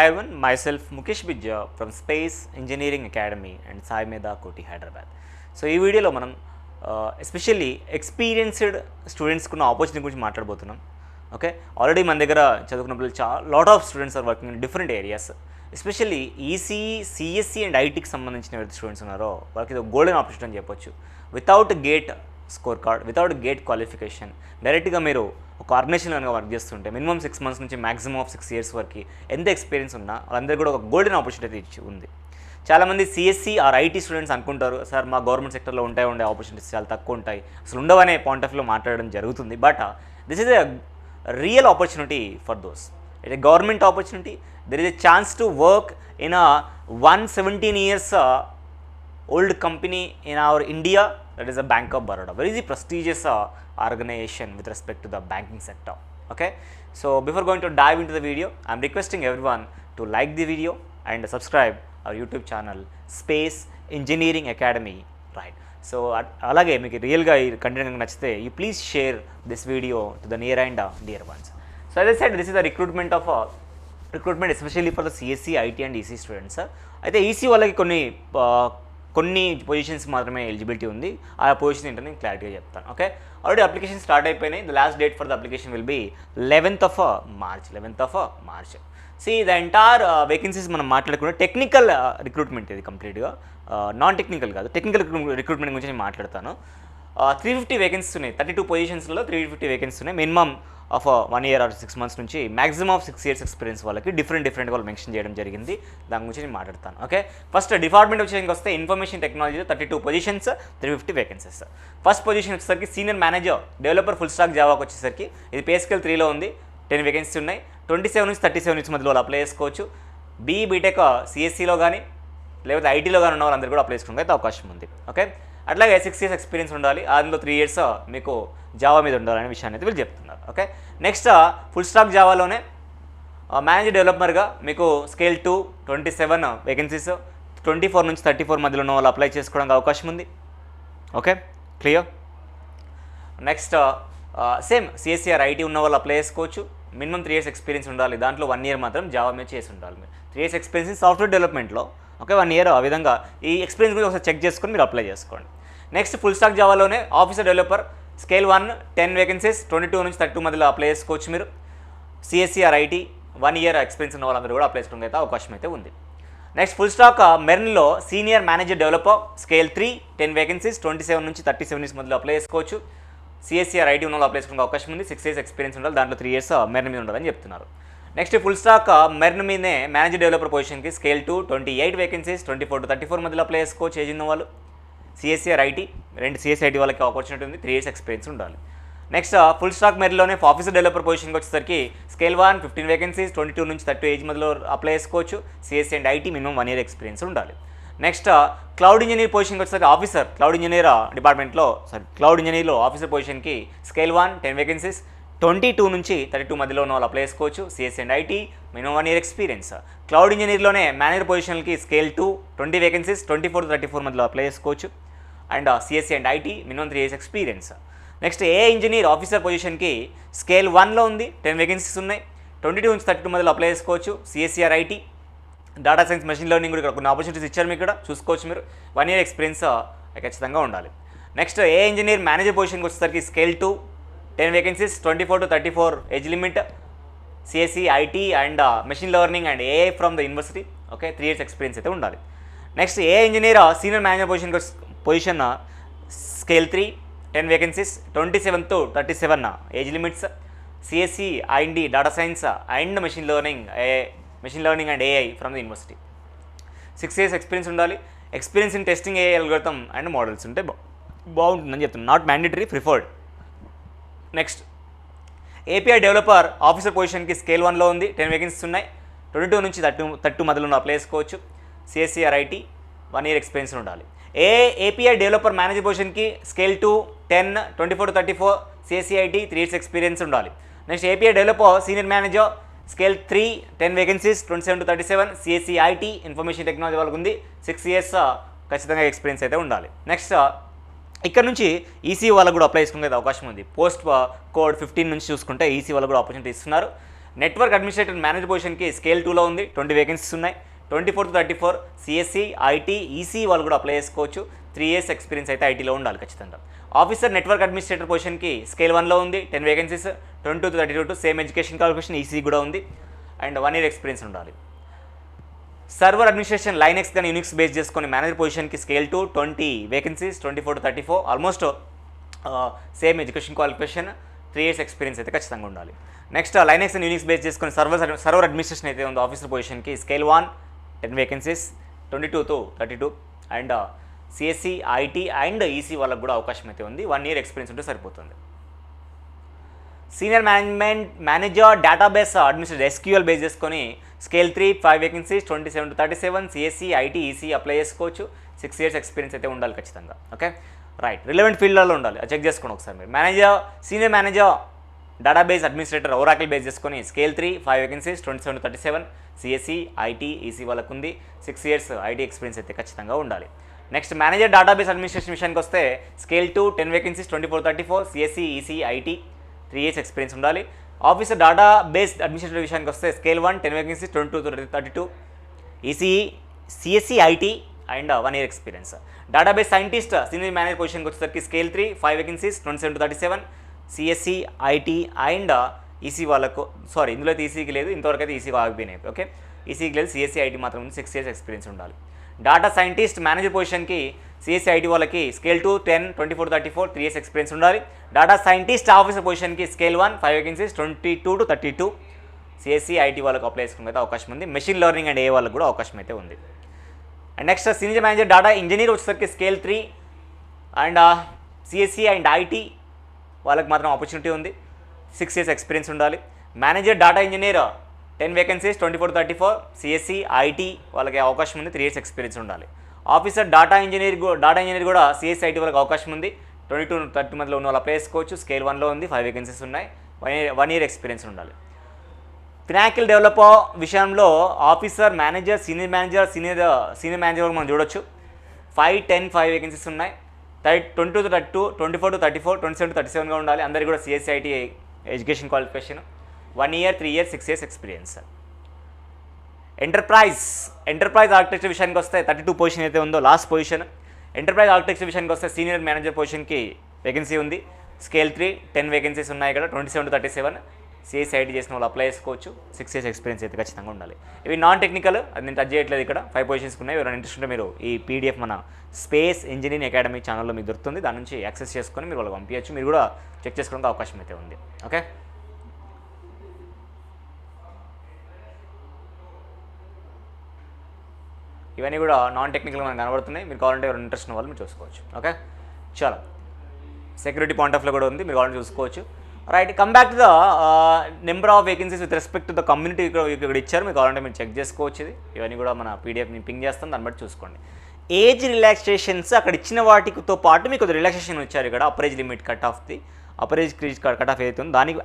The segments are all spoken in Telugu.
Hi everyone, myself Mukesh Bijja from Space Engineering Academy and Sai Meda Koti, Hyderabad. So ఈ వీడియోలో మనం ఎస్పెషల్లీ ఎక్స్పీరియన్స్డ్ స్టూడెంట్స్కి ఉన్న ఆపర్చునిటీ గురించి మాట్లాడబోతున్నాం. ఓకే, ఆల్రెడీ మన దగ్గర చదువుకున్న పిల్లలు lot of students are working in different areas. Especially ECE, CSC and ఐటీకి సంబంధించిన ఎవరైతే స్టూడెంట్స్ ఉన్నారో వాళ్ళకి ఇది గోల్డెన్ ఆపర్చునిటీ అని చెప్పొచ్చు. Without gate score card, without gate qualification డైరెక్ట్గా మీరు ఒక ఆర్గనైజేషన్లో కనుక వర్క్ చేస్తుంటే మినిమం 6 months నుంచి మ్యాక్సిమం ఆఫ్ 6 years వరకు ఎంత ఎక్స్పీరియన్స్ ఉన్నా వాళ్ళందరికీ కూడా ఒక గోల్డెన్ ఆపర్చునిటీ ఇచ్చి ఉంది. చాలామంది సిఎస్సి ఆర్ ఐటీ స్టూడెంట్స్ అనుకుంటారు, సార్ మా గవర్నమెంట్ సెక్టర్లో ఉండే ఆపర్చునిటీస్ చాలా తక్కువ ఉంటాయి, అసలు ఉండవనే పాయింట్ ఆఫ్ వ్యూలో మాట్లాడడం జరుగుతుంది. But this is a real opportunity for those. It a government opportunity. There is a chance to work in a 117 years old company in our India, that is a Bank of Baroda, very prestigious organization with respect to the banking sector. Okay, so before going to dive into the video, I am requesting everyone to like the video and subscribe our YouTube channel Space Engineering Academy, right? So alage meeku real ga ee content ganaka nachithe you please share this video to the near and dear ones. So as I said, this is the recruitment especially for the CSC, IT and EC students. అయితే ఈసీ వాళ్ళకి కొన్ని పొజిషన్స్ మాత్రమే ఎలిజిబిలిటీ ఉంది. ఆ పొజిషన్ ఏంటో నేను క్లారిటీగా చెప్తాను. ఓకే, ఆల్రెడీ అప్లికేషన్ స్టార్ట్ అయిపోయినాయి. The last date for the application will be 11th of March. See the entire vacancies మనం మాట్లాడుకుంటే టెక్నికల్ రిక్రూట్మెంట్ ఇది కంప్లీట్గా, నాన్ టెక్నికల్ కాదు. టెక్నికల్ రిక్రూట్మెంట్ గురించి నేను మాట్లాడతాను. 350 వేకెన్సీస్ ఉన్నాయి. 32 పొజిషన్స్లో 350 వేకెన్సీస్ ఉన్నాయి. Minimum of 1 year or 6 months నుంచి మ్యాక్సిమం ఆఫ్ 6 years ఎక్స్పీరియన్స్ వాళ్ళకి డిఫరెంట్ వాళ్ళు మెన్షన్ చేయడం జరిగింది. దాని గురించి నేను మాట్లాడతాను. ఓకే, ఫస్ట్ డిపార్ట్మెంట్ విషయానికి వస్తే ఇన్ఫర్మేషన్ టెక్నాలజీలో 32 పొజిషన్స్, 350 వేకెన్సీస్. ఫస్ట్ పొజిషన్ వచ్చేసరికి senior manager developer full stack జావాకి వచ్చేసరికి ఇది పే స్కేల్ 3లో ఉంది. 10 వేకెన్సీస్ ఉన్నాయి. 27 నుంచి 37 నుంచి మధ్యలో వాళ్ళు అప్లై చేసుకోవచ్చు. బీటెక్ సిఎస్సిలో కానీ లేకపోతే ఐటీలో కానీ ఉన్న వాళ్ళందరూ కూడా అప్లై చేసుకోవడానికి అయితే అవకాశం ఉంది. ఓకే, అట్లాగే 6 years ఎక్స్పీరియన్స్ ఉండాలి. అందులో 3 years మీకు జావా మీద ఉండాలనే విషయాన్ని అయితే వీళ్ళు చెప్తున్నారు. ఓకే, నెక్స్ట్ ఫుల్ స్టాక్ జావాలోనే మేనేజర్ డెవలపర్గా మీకు స్కేల్ 2 27 వేకెన్సీస్, 24 నుంచి 34 మధ్యలో ఉన్న వాళ్ళు అప్లై చేసుకోవడానికి అవకాశం ఉంది. Okay, clear. Next same CSC or IT ఉన్న వాళ్ళు అప్లై చేసుకోవచ్చు. మినిమం 3 years ఎక్స్పీరియన్స్ ఉండాలి. దాంట్లో 1 year మాత్రం జావా మీద చేసి ఉండాలి. మీరు 3 years ఎక్స్పీరియన్స్ ఇన్ సాఫ్ట్వేర్ డెవలప్మెంట్లో. ఓకే, 1 year ఆ విధంగా ఈ ఎక్స్పీరియన్స్ గురించి ఒకసారి చెక్ చేసుకొని మీరు అప్లై చేసుకోండి. నెక్స్ట్ ఫుల్ స్టాక్ జావాలోనే ఆఫీసర్ డెవలపర్ స్కేల్ 1 10 వేకెన్సీస్, 22 నుంచి 32 మధ్యలో అప్లై చేసుకోవచ్చు మీరు. సిఎస్సిఆర్ ఐటీ 1 year ఎక్స్పీరియన్స్ ఉన్న వాళ్ళందరూ కూడా అప్లై చేసుకోవడానికి అయితే అవకాశం అయితే ఉంది. నెక్స్ట్ ఫుల్ స్టాక్ మెర్న్లో senior manager developer scale 3 10 vacancies, 27 నుంచి 37 నుంచి మధ్యలో అప్లై చేసుకోవచ్చు. సిఎస్సిఆర్ ఐటీ ఉన్న వాళ్ళు అప్లై చేసుకోవడానికి అవకాశం ఉంది. 6 years ఎక్స్పీరియన్స్ ఉండాలి. దాంట్లో 3 years మెర్న్ మీద ఉండాలని చెప్తున్నారు. నెక్స్ట్ ఫుల్ స్టాక్ మెర్న్ మీదే మేనేజర్ డెవలపర్ పొజిషన్కి స్కేల్ 2 28 వేకెన్సీస్, 24 to 34 మధ్యలో అప్లై చేసుకోవచ్చు. ఏజ్ ఉన్న వాళ్ళు సిఎస్సిఆర్ ఐటీ, రెండు సిఎస్సి ఐటీ వాళ్ళకి ఆపర్చునిటీ ఉంది. 3 years ఎక్స్పీరియన్స్ ఉండాలి. నెక్స్ట్ ఫుల్ స్టాక్ మెర్న్లోనే ఆఫీసర్ డెవలపర్ పొజిషన్కి వచ్చేసరికి స్కేల్ 1 15 వేకెన్సీస్, 22 నుంచి 30 ఏజ్ మధ్యలో అప్లై చేసుకోవచ్చు. CSC and IT minimum 1 year experience ఉండాలి. నెక్స్ట్ క్లౌడ్ ఇంజనీర్ పొజిషన్కి వచ్చేసరికి ఆఫీసర్ క్లౌడ్ ఇంజనీర్లో ఆఫీసర్ పొజిషన్కి స్కేల్ 1 10 వేకెన్సీస్, 22 నుంచి 32 మధ్యలో ఉన్న వాళ్ళు అప్లై చేసుకోవచ్చు. CSC and IT minimum 1 year experience. Cloud ఇంజనీర్లోనే మేనేజర్ పొజిషన్కి స్కేల్ 2 20 వేకెన్సీస్, 24 to 34 మధ్యలో అప్లై చేసుకోవచ్చు. And CSC and IT minimum 3 years experience. Next AI engineer officer పొజిషన్కి స్కేల్ 1లో ఉంది. 10 వేకెన్సీస్ ఉన్నాయి. 22 నుంచి 32 మధ్యలో అప్లై చేసుకోవచ్చు. సిఎస్సిఆర్ IT data science machine learning కూడా ఇక్కడ కొన్ని ఆపర్చునిటీస్ ఇచ్చారు. మీకు ఇక్కడ చూసుకోవచ్చు మీరు. 1 year ఎక్స్పీరియన్స్ ఖచ్చితంగా ఉండాలి. నెక్స్ట్ ఏఐ ఇంజనీర్ మేనేజర్ పొజిషన్కి వచ్చేసరికి scale 2 10 vacancies, 24 to 34 age limit. CSE IT and machine learning and AI from the university. Okay, 3 years experience అయితే ఉండాలి. Next AI engineer senior manager position scale 3 10 vacancies, 27 to 37 age limits. CSE and data science and machine learning and AI from the university. 6 years experience ఉండాలి. Experience in testing AI algorithm and models ఉంటే బాగుంటుందని చెప్తున్నాను. Not mandatory, preferred. Next API developer officer పొజిషన్కి స్కేల్ 1లో ఉంది. 10 వేకెన్సీస్ ఉన్నాయి. 22 నుంచి 30 మధ్యలో అప్లై చేసుకోవచ్చు. సిఎస్సిఆర్ ఐటీ 1 year ఎక్స్పీరియన్స్ ఉండాలి. ఏపీఐ డెవలపర్ మేనేజర్ పొజిషన్కి scale 2 10 24 to 34 CSE IT 3 years experience ఉండాలి. Next API developer senior manager scale 3 10 vacancies, 27 to 37 CSE IT information technology వాళ్ళకు ఉంది. 6 years ఖచ్చితంగా ఎక్స్పీరియన్స్ అయితే ఉండాలి. నెక్స్ట్ ఇక్కడ నుంచి ఈసీ వాళ్ళకు కూడా అప్లై చేసుకునే అవకాశం ఉంది. పోస్ట్ కోడ్ 15 నుంచి చూసుకుంటే ఈసీ వాళ్ళకు కూడా ఆపర్చునిటీ ఇస్తున్నారు. నెట్వర్క్ అడ్మినిస్ట్రేటర్ మేనేజర్ పొజిషన్కి స్కేల్ 2లో ఉంది, 20 వేకెన్సీస్ ఉన్నాయి. 24 to 34 సిఎస్సి, ఐటీ, ఈసీ వాళ్ళు కూడా అప్లై చేసుకోవచ్చు. 3 years ఎక్స్పీరియన్స్ అయితే ఐటీలో ఉండాలి ఖచ్చితంగా. ఆఫీసర్ నెట్వర్క్ అడ్మినిస్ట్రేటర్ పొజిషన్కి స్కేల్ 1లో ఉంది, 10 vacancies. 22 to 32 same education qualification, EC కూడా ఉంది అండ్ 1 year ఎక్స్పీరియన్స్ ఉండాలి. సర్వర్ అడ్మినిస్ట్రేషన్ లైనెక్స్ కానీ యూనిక్స్ బేస్ చేసుకొని మేనేజర్ పొజిషన్కి scale 2, 20 vacancies. 24 to 34 almost same education qualification, 3 years experience అయితే ఖచ్చితంగా ఉండాలి. Next Linux and Unix base చేసుకొని సర్వర్ అడ్మినిస్ట్రేషన్ అయితే ఉందో ఆఫీసర్ పొజిషన్కి scale 1, 10 vacancies. 22 to 32 and CSE, IT and EC వాళ్ళకు కూడా అవకాశం అయితే ఉంది. 1 year ఎక్స్పీరియన్స్ ఉంటే సరిపోతుంది. Senior manager database administrator SQL base చేసుకొని scale 3, 5 vacancies. 27 to 37 CSE, IT, EC apply చేసుకోవచ్చు. 6 years ఎక్స్పీరియన్స్ అయితే ఉండాలి ఖచ్చితంగా. ఓకే రైట్, రిలవెంట్ ఫీల్డ్లలో ఉండాలి, చెక్ చేసుకోండి ఒకసారి మీరు. Senior manager database administrator Oracle base చేసుకొని scale 3, 5 vacancies. 27 to 37 CSE, IT, EC వాళ్ళకు ఉంది. 6 years ఐటీ ఎక్స్పీరియన్స్ అయితే ఖచ్చితంగా ఉండాలి. నెక్స్ట్ మేనేజర్ డేటాబేస్ అడ్మినిస్ట్రేషన్ విషయానికి వస్తే scale 2, 10 vacancies. 24 to 34 CSE, EC, IT 3 years experience ఉండాలి. ఆఫీసర్ డేటాబేస్ అడ్మినిస్ట్రేటర్ విషయానికి వస్తే scale 1, 10 vacancies. 22 to 32 EC, CSE, IT and 1 year experience. Database scientist senior manager పొజిషన్కి వచ్చేసరికి scale 3, 5 vacancies. 27 to 37 CSE, IT and EC వాళ్ళకు, సారీ ఇందులో అయితే ఈసీకి లేదు, ఇంతవరకు అయితే ఈసీకి ఆగిపోయినాయి. ఓకే ఈసీకి లేదు, సిఎస్సి, ఐటీ మాత్రం ఉంది. 6 years ఎక్స్పీరియన్స్ ఉండాలి. డేటా సైంటిస్ట్ మేనేజర్ పొజిషన్కి సిఎస్సి, ఐటీ వాళ్ళకి స్కేల్ 2, 10, 24 to 34 3 years ఎక్స్పీరియన్స్ ఉండాలి. డేటా సైంటిస్ట్ ఆఫీసర్ పొజిషన్కి scale 1, 5 vacancies. 22 to 32 CSC, IT వాళ్ళకు అప్లై చేసుకునే అయితే అవకాశం ఉంది. మెషిన్ లెర్నింగ్ అండ్ ఏ వాళ్ళకు కూడా అవకాశం అయితే ఉంది. And next senior manager data engineer వచ్చేసరికి scale 3 and CSC and IT వాళ్ళకి మాత్రం ఆపర్చునిటీ ఉంది. 6 years ఎక్స్పీరియన్స్ ఉండాలి. Manager data engineer 10 vacancies. 24 to 34 CSE, IT వాళ్ళకి అవకాశం ఉంది. 3 years ఎక్స్పీరియన్స్ ఉండాలి. ఆఫీసర్ డేటా ఇంజనీర్ కూడా సిఎస్సి, ఐటీ వాళ్ళకి అవకాశం ఉంది. 22 to 30 మధ్యలో ఉన్న వాళ్ళు అప్లై చేసుకోవచ్చు. స్కేల్ 1లో ఉంది, 5 వేకెన్సీస్ ఉన్నాయి. 1 year ఎక్స్పీరియన్స్ ఉండాలి. ఫినాకిల్ డెవలపర్ విషయంలో ఆఫీసర్, మేనేజర్, సీనియర్ మేనేజర్ మనం చూడొచ్చు. 5, 10, 5 వేకెన్సీస్ ఉన్నాయి. 22 to 32, 24 to 34, 27 to 37గా ఉండాలి. అందరికీ కూడా CSC, IT education qualification. 1 year, 3 years, 6 years experience. Enterprise architecture విషయానికి వస్తే 32 పొజిషన్ అయితే ఉందో లాస్ట్ పొజిషన్. ఎంటర్ప్రైజ్ ఆర్కిటెక్చర్ విషయానికి వస్తే సీనియర్ మేనేజర్ పొజిషన్కి వేకెన్సీ ఉంది. స్కేల్ 3, 10 వేకెన్సీస్ ఉన్నాయి ఇక్కడ. 27 to 37 సిఎస్సి, ఐటీ చేసిన వాళ్ళు అప్లై చేసుకోవచ్చు. 6 years ఎక్స్పీరియన్స్ అయితే ఖచ్చితంగా ఉండాలి. ఇవి నాన్ టెక్నికల్, అది నేను టచ్ చేయట్లేదు ఇక్కడ. 5 పొజిషన్స్ ఉన్నాయి. ఎవరైనా ఇంట్రెస్ట్ ఉంటే మీరు ఈ పీడిఎఫ్ మన స్పేస్ ఇంజనీరింగ్ అకాడమీ ఛానల్లో మీకు దొరుకుతుంది. దాని నుంచి యాక్సెస్ చేసుకొని మీరు వాళ్ళకి పంపించచ్చు. మీరు కూడా చెక్ చేసుకోవడానికి అవకాశం అయితే ఉంది. ఓకే ఇవన్నీ కూడా నాన్ టెక్నికల్గా మనకు కనబడుతున్నాయి. మీరు కావాలంటే ఎవరైనా ఇంట్రెస్ట్ ఉన్న వాళ్ళు మీరు చూసుకోవచ్చు. ఓకే చాలా సెక్యూరిటీ పాయింట్ ఆఫ్ వ్యూ కూడా ఉంది, మీరు కావాలంటే చూసుకోవచ్చు. Right, come back to the number of vacancies with respect to the community ఇక్కడ ఇచ్చారు. మీకు కావాలంటే మీరు చెక్ చేసుకోవచ్చు. ఇవన్నీ కూడా మన పీడిఎఫ్ నేను పింగ్ చేస్తాను, దాన్ని బట్టి చూసుకోండి. ఏజ్ రిలాక్సేషన్స్ అక్కడ ఇచ్చిన వాటితో పాటు మీకు రిలాక్సేషన్ వచ్చారు ఇక్కడ. Upper age limit cut off upper age cut off ఏదైతే ఉందో దానికి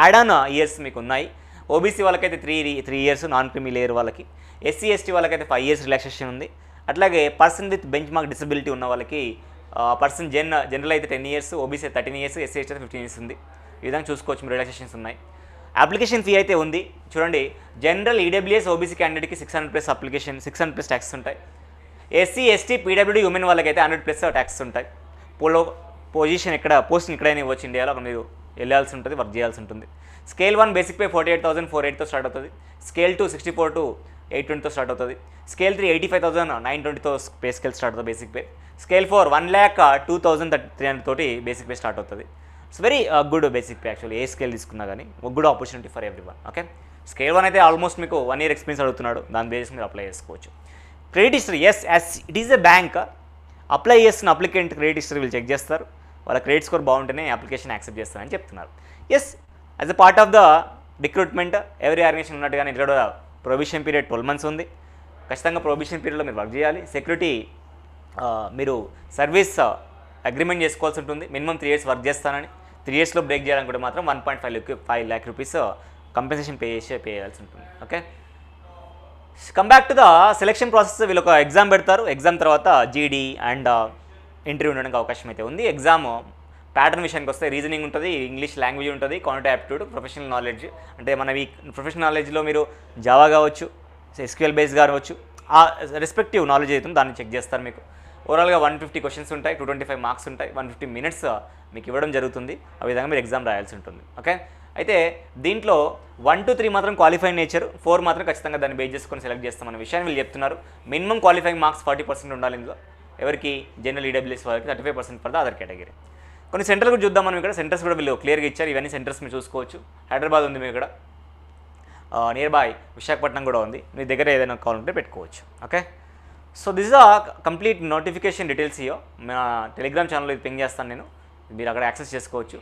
యాడ్ ఆన్ ఇయర్స్ మీకు ఉన్నాయి. ఓబీసీ వాళ్ళకైతే 3 years, నాన్ క్రిమీ లేయర్ వాళ్ళకి. ఎస్సీ, ఎస్టీ వాళ్ళకైతే 5 years రిలాక్సేషన్ ఉంది. అట్లాగే person with bench mark disability ఉన్న వాళ్ళకి పర్సన్ జనరల్ అయితే 10 years, OBC 13 years, SC, ST అయితే 15 years ఉంది. ఈ విధంగా చూసుకోవచ్చు, మీరు రిలాక్సేషన్స్ ఉన్నాయి. అప్లికేషన్ ఫీ అయితే ఉంది చూడండి. జనరల్ ఈడబ్ల్యూఎస్ ఓబీసీ క్యాండిడేట్కి 600+ అప్లికేషన్, 600+ ట్యాక్స్ ఉంటాయి. ఎస్సీ, ఎస్టీ, పీడబ్ల్యూడీ ఉమెన్ వాళ్ళకైతే 100+ ట్యాక్స్ ఉంటాయి. పోస్టింగ్ ఎక్కడైనా ఇవ్వచ్చు ఇండియాలో, అక్కడ మీరు వెళ్ళాల్సి ఉంటుంది, వర్క్ చేయాల్సి ఉంటుంది. స్కేల్ 1 బేసిక్ పే 48,408తో స్టార్ట్ అవుతుంది. స్కేల్ 2 64 to 820తో స్టార్ట్ అవుతుంది. స్కేల్ 3 85,920తో పే స్కేల్ స్టార్ట్ అవుతుంది బేసిక్ పే. స్కేల్ 4 1,02,300 తోటి బేసిక్ పే స్టార్ట్ అవుతుంది. It's very good basic pay actually. A scale తీసుకున్నా కానీ ఒక good opportunity for every one. Okay scale 1 అయితే ఆల్మోస్ట్ మీకు 1 year ఎక్స్పీరియన్స్ అడుగుతున్నాడు, దాని బేసిస్ మీరు అప్లై చేసుకోవచ్చు. Credit history, as it is a bank. Apply చేస్తున్న అప్లికెంట్ క్రెడిట్ హిస్టరీ వీళ్ళు చెక్ చేస్తారు. వాళ్ళ క్రెడిట్ స్కోర్ బాగుంటేనే అప్లికేషన్ యాక్సెప్ట్ చేస్తారని చెప్తున్నారు. As as a part of the recruitment every organisation ఉన్నట్టుగానే ఇక్కడ ప్రొబిషన్ పీరియడ్ 12 months ఉంది. ఖచ్చితంగా ప్రొబిషన్ పీరియడ్లో మీరు వర్క్ చేయాలి. సెక్యూరిటీ మీరు సర్వీస్ అగ్రిమెంట్ చేసుకోవాల్సి ఉంటుంది. మినిమం 3 years వర్క్ చేస్తానని. 3 yearsలో బ్రేక్ చేయాలనుకుంటే మాత్రం 1.5 lakh rupees కంపెన్సేషన్ పే చేయాల్సి ఉంటుంది. Okay come back to the selection process. వీళ్ళు ఒక ఎగ్జామ్ పెడతారు. ఎగ్జామ్ తర్వాత జీడీ అండ్ ఇంటర్వ్యూ ఉండడానికి అవకాశం అయితే ఉంది. ఎగ్జామ్ ప్యాటర్న్ విషయానికి వస్తే రీజనింగ్ ఉంటుంది, ఇంగ్లీష్ లాంగ్వేజ్ ఉంటుంది, క్వాంటిటీ యాప్టిట్యూడ్, ప్రొఫెషనల్ నాలెడ్జ్. అంటే మన ఈ ప్రొఫెషనల్ నాలెడ్జ్లో మీరు జావా కావచ్చు, ఎస్క్యూఎల్ బేస్ కావచ్చు, ఆ రెస్పెక్టివ్ నాలెడ్జ్ అవుతుంది దాన్ని చెక్ చేస్తారు. మీకు ఓవరాల్గా 150 క్వశ్చన్స్ ఉంటాయి, 225 మార్క్స్ ఉంటాయి, 150 మినిట్స్ మీకు ఇవ్వడం జరుగుతుంది. ఆ విధంగా మీరు ఎగ్జామ్ రాయాల్సి ఉంటుంది. ఓకే, అయితే దీంట్లో 1 to 3 మాత్రం క్వాలిఫైడ్ నేచర్, 4 మాత్రం ఖచ్చితంగా దాన్ని బేస్ చేసుకొని సెలెక్ట్ చేస్తామన్న విషయాన్ని వీళ్ళు చెప్తున్నారు. మినిమం క్వాలిఫైయింగ్ మార్క్స్ 40% ఉండాలి ఇందులో. ఎవరికి? జనరల్ ఈడబ్ల్యూఎస్ వాళ్ళకి 35% ఫర్ ద అదర్ కేటగిరీ. కొన్ని సెంటర్లు కూడా చూద్దాం మనం. ఇక్కడ సెంటర్స్ కూడా వీళ్ళు క్లియర్గా ఇచ్చారు. ఇవన్నీ సెంటర్స్ మీరు చూసుకోవచ్చు. హైదరాబాద్ ఉంది మీకు ఇక్కడ, నియర్ బై విశాఖపట్నం కూడా ఉంది. మీ దగ్గర ఏదైనా కావాలంటే పెట్టుకోవచ్చు. ఓకే, సో దిస్ ఆ కంప్లీట్ నోటిఫికేషన్ డీటెయిల్స్ ఇయో మా టెలిగ్రామ్ ఛానల్లో ఇది పింగ్ చేస్తాను నేను, మీరు అక్కడ యాక్సెస్ చేసుకోవచ్చు.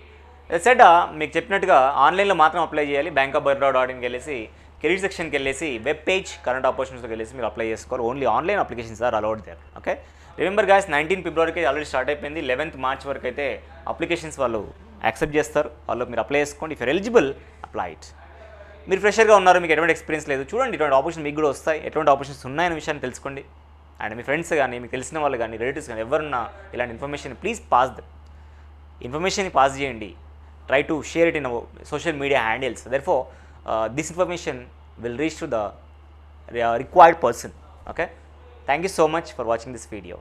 సెట్ మీకు చెప్పినట్టుగా ఆన్లైన్లో మాత్రం అప్లై చేయాలి. బ్యాంక్ ఆఫ్ బరోడా డాట్కి వెళ్ళేసి కెరీర్ సెక్షన్కి వెళ్ళేసి వెబ్ పేజ్ కరెంట్ ఆపర్చునిటీస్కి వెళ్ళేసి మీరు అప్లై చేసుకోవాలి. Only online applications are allowed there. Okay, remember guys, 19 ఫిబ్రవరికి ఆల్రెడీ స్టార్ట్ అయిపోయింది. 11th మార్చ్ వరకు అయితే అప్లికేషన్స్ వాళ్ళు యాక్సెప్ట్ చేస్తారు. వాళ్ళు మీరు అప్లై చేసుకోండి. If you're eligible apply it. మీరు ఫ్రెషర్గా ఉన్నారు, మీకు ఎటువంటి ఎక్స్పీరియన్స్ లేదు, చూడండి ఇటువంటి ఆపర్చునిటీ మీకు కూడా వస్తాయి. ఎటువంటి ఆపర్చునిటీస్ ఉన్నాయనే విషయాన్ని తెలుసుకోండి. అండ్ మీ ఫ్రెండ్స్ కానీ, మీకు తెలిసిన వాళ్ళు కానీ, రిలేటివ్స్ కానీ ఎవరున్నా ఇలాంటి information please pass them. Information pass చేయండి. Try to share it in our social media handles. Therefore, this information will reach to the required person. Okay. Thank you so much for watching this video.